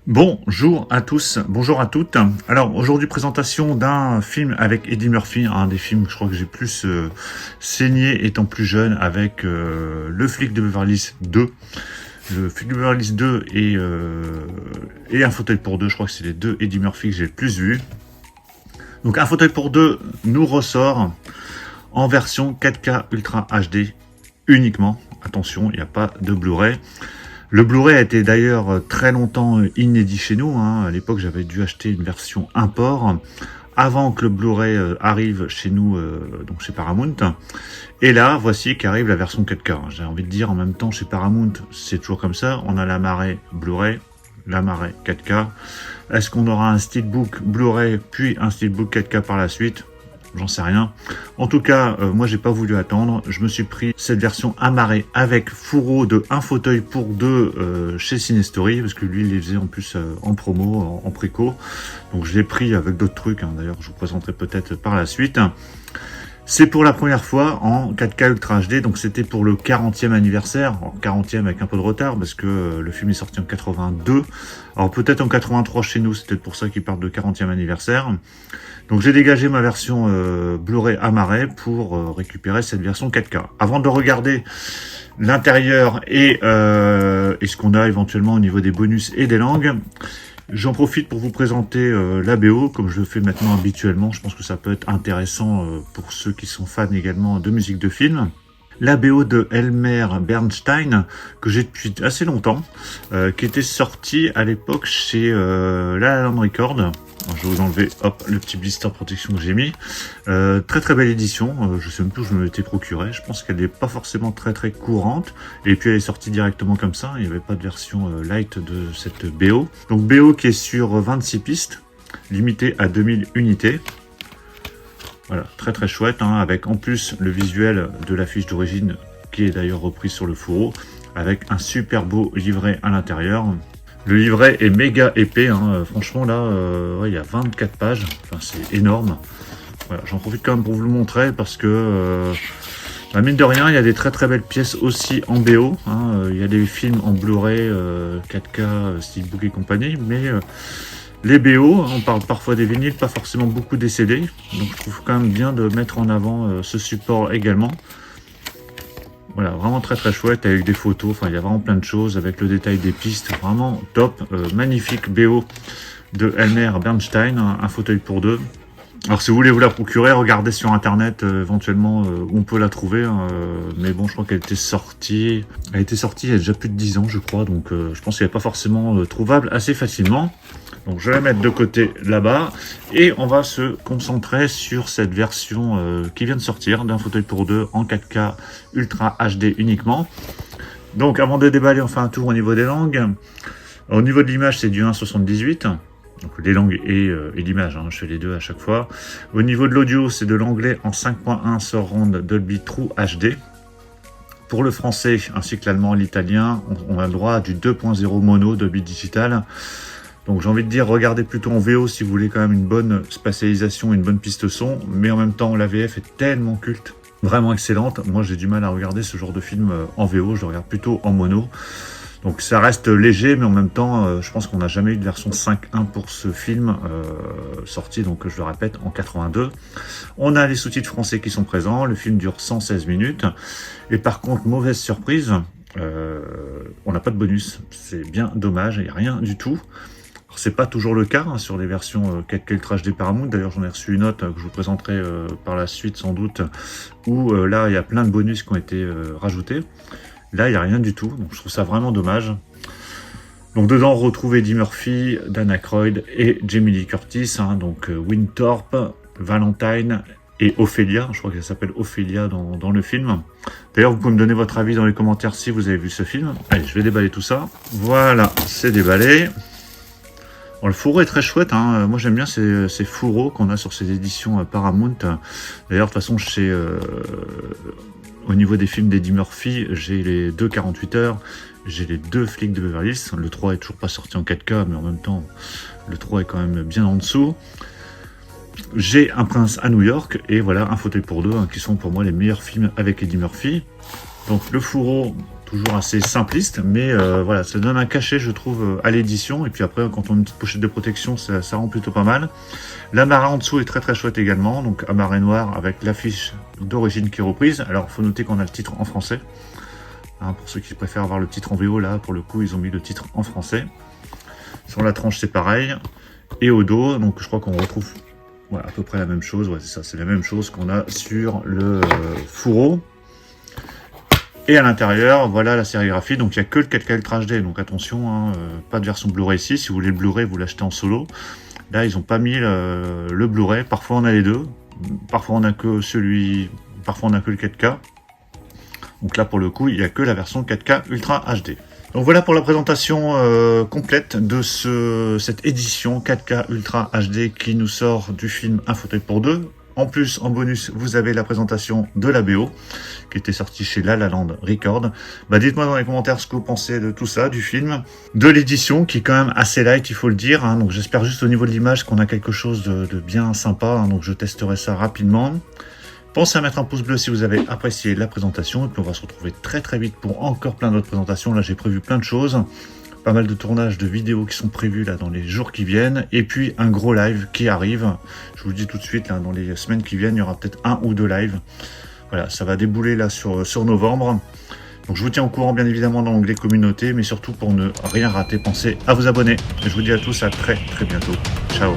Bonjour à tous, bonjour à toutes. Alors aujourd'hui présentation d'un film avec Eddie Murphy, un des films que je crois que j'ai plus saigné étant plus jeune avec Le flic de Beverly Hills 2. Le flic de Beverly Hills 2 et Un fauteuil pour deux, je crois que c'est les deux Eddie Murphy que j'ai le plus vu. Donc Un fauteuil pour deux nous ressort en version 4K Ultra HD uniquement. Attention, il n'y a pas de Blu-ray. Le Blu-ray a été d'ailleurs très longtemps inédit chez nous. À l'époque, j'avais dû acheter une version import avant que le Blu-ray arrive chez nous, donc chez Paramount. Et là, voici qu'arrive la version 4K. J'ai envie de dire en même temps, chez Paramount, c'est toujours comme ça. On a la marée Blu-ray, la marée 4K. Est-ce qu'on aura un steelbook Blu-ray puis un steelbook 4K par la suite ? J'en sais rien. En tout cas, moi j'ai pas voulu attendre. Je me suis pris cette version amarrée avec fourreau de Un fauteuil pour deux chez Cinestory, parce que lui il les faisait en plus en promo, en préco. Donc je l'ai pris avec d'autres trucs. D'ailleurs, je vous présenterai peut-être par la suite. C'est pour la première fois en 4K Ultra HD, donc c'était pour le 40e anniversaire, 40e avec un peu de retard parce que le film est sorti en 82, alors peut-être en 83 chez nous, c'est peut-être pour ça qu'il parle de 40e anniversaire. Donc j'ai dégagé ma version Blu-ray amarrée pour récupérer cette version 4K. Avant de regarder l'intérieur et ce qu'on a éventuellement au niveau des bonus et des langues, j'en profite pour vous présenter la BO, comme je le fais maintenant habituellement. Je pense que ça peut être intéressant pour ceux qui sont fans également de musique de film. La BO de Elmer Bernstein, que j'ai depuis assez longtemps, qui était sortie à l'époque chez La La Land Records. Alors, je vais vous enlever le petit blister protection que j'ai mis. Très très belle édition, je sais même plus où je me l'étais procuré. Je pense qu'elle n'est pas forcément très très courante. Et puis elle est sortie directement comme ça, il n'y avait pas de version light de cette BO. Donc BO qui est sur 26 pistes, limitée à 2000 unités. Voilà, très très chouette, avec en plus le visuel de l'affiche d'origine qui est d'ailleurs repris sur le fourreau, avec un super beau livret à l'intérieur. Le livret est méga épais, franchement là, il y a 24 pages, enfin c'est énorme. Voilà, j'en profite quand même pour vous le montrer parce que, mine de rien, il y a des très très belles pièces aussi en BO. Il y a des films en Blu-ray, 4K, Steelbook et compagnie, mais les BO, on parle parfois des vinyles, pas forcément beaucoup des CD, donc je trouve quand même bien de mettre en avant ce support également. Voilà, vraiment très très chouette avec des photos, enfin il y a vraiment plein de choses avec le détail des pistes, vraiment top, magnifique BO de Elmer Bernstein, Un fauteuil pour deux. Alors si vous voulez vous la procurer, regardez sur internet éventuellement où on peut la trouver, mais bon je crois qu'elle était sortie, il y a déjà plus de 10 ans je crois, donc je pense qu'elle n'est pas forcément trouvable assez facilement. Donc je vais la mettre de côté là-bas et on va se concentrer sur cette version qui vient de sortir d'Un fauteuil pour deux en 4K Ultra HD uniquement. Donc avant de déballer, on fait un tour au niveau des langues. Au niveau de l'image, c'est du 1.78. Donc les langues et l'image, je fais les deux à chaque fois. Au niveau de l'audio, c'est de l'anglais en 5.1 Surround Dolby True HD. Pour le français ainsi que l'allemand et l'italien, on a le droit à du 2.0 mono Dolby Digital. Donc j'ai envie de dire, regardez plutôt en VO si vous voulez quand même une bonne spatialisation, une bonne piste son, mais en même temps la VF est tellement culte, vraiment excellente. Moi j'ai du mal à regarder ce genre de film en VO, je le regarde plutôt en mono. Donc ça reste léger, mais en même temps, je pense qu'on n'a jamais eu de version 5.1 pour ce film sorti, donc je le répète, en 82. On a les sous-titres français qui sont présents, le film dure 116 minutes, et par contre, mauvaise surprise, on n'a pas de bonus, c'est bien dommage, il n'y a rien du tout. C'est pas toujours le cas sur les versions 4K Ultra HD Paramount. D'ailleurs, j'en ai reçu une note que je vous présenterai par la suite sans doute, où là, il y a plein de bonus qui ont été rajoutés. Là, il n'y a rien du tout, donc je trouve ça vraiment dommage. Donc dedans, on retrouve Eddie Murphy, Dan Aykroyd et Jamie Lee Curtis, donc Winthorpe, Valentine et Ophélia. Je crois qu'elle s'appelle Ophélia dans le film. D'ailleurs, vous pouvez me donner votre avis dans les commentaires si vous avez vu ce film. Allez, je vais déballer tout ça. Voilà, c'est déballé. Bon, le fourreau est très chouette, moi j'aime bien ces fourreaux qu'on a sur ces éditions Paramount. D'ailleurs, de toute façon, au niveau des films d'Eddie Murphy, j'ai les deux 48 heures, j'ai les deux flics de Beverly Hills. Le 3 est toujours pas sorti en 4K, mais en même temps, le 3 est quand même bien en dessous. J'ai Un prince à New York, et voilà, Un fauteuil pour deux, qui sont pour moi les meilleurs films avec Eddie Murphy. Donc le fourreau toujours assez simpliste, mais voilà, ça donne un cachet, je trouve, à l'édition. Et puis après, quand on a une petite pochette de protection, ça rend plutôt pas mal. L'Amara en dessous est très très chouette également, donc Amara noir avec l'affiche d'origine qui est reprise. Alors, il faut noter qu'on a le titre en français. Hein, pour ceux qui préfèrent avoir le titre en VO, là, pour le coup, ils ont mis le titre en français. Sur la tranche, c'est pareil. Et au dos, donc je crois qu'on retrouve à peu près la même chose. Ouais, c'est ça, c'est la même chose qu'on a sur le fourreau. Et à l'intérieur, voilà la sérigraphie. Donc il n'y a que le 4K Ultra HD. Donc attention, hein, pas de version Blu-ray ici. Si vous voulez le Blu-ray, vous l'achetez en solo. Là, ils n'ont pas mis le Blu-ray. Parfois, on a les deux. Parfois, on a que celui. Parfois, on a que le 4K. Donc là, pour le coup, il n'y a que la version 4K Ultra HD. Donc voilà pour la présentation complète de cette édition 4K Ultra HD qui nous sort du film Un fauteuil pour deux. En plus, en bonus, vous avez la présentation de la BO qui était sortie chez La La Land Record. Dites-moi dans les commentaires ce que vous pensez de tout ça, du film, de l'édition qui est quand même assez light, il faut le dire. Hein. Donc j'espère juste au niveau de l'image qu'on a quelque chose de bien sympa. Hein. Donc je testerai ça rapidement. Pensez à mettre un pouce bleu si vous avez apprécié la présentation. Et puis on va se retrouver très très vite pour encore plein d'autres présentations. Là j'ai prévu plein de choses. Pas mal de tournages de vidéos qui sont prévus là dans les jours qui viennent. Et puis un gros live qui arrive. Je vous le dis tout de suite, là, dans les semaines qui viennent, il y aura peut-être 1 ou 2 lives. Voilà, ça va débouler là sur novembre. Donc je vous tiens au courant bien évidemment dans l'onglet communauté. Mais surtout pour ne rien rater, pensez à vous abonner. Et je vous dis à tous à très très bientôt. Ciao.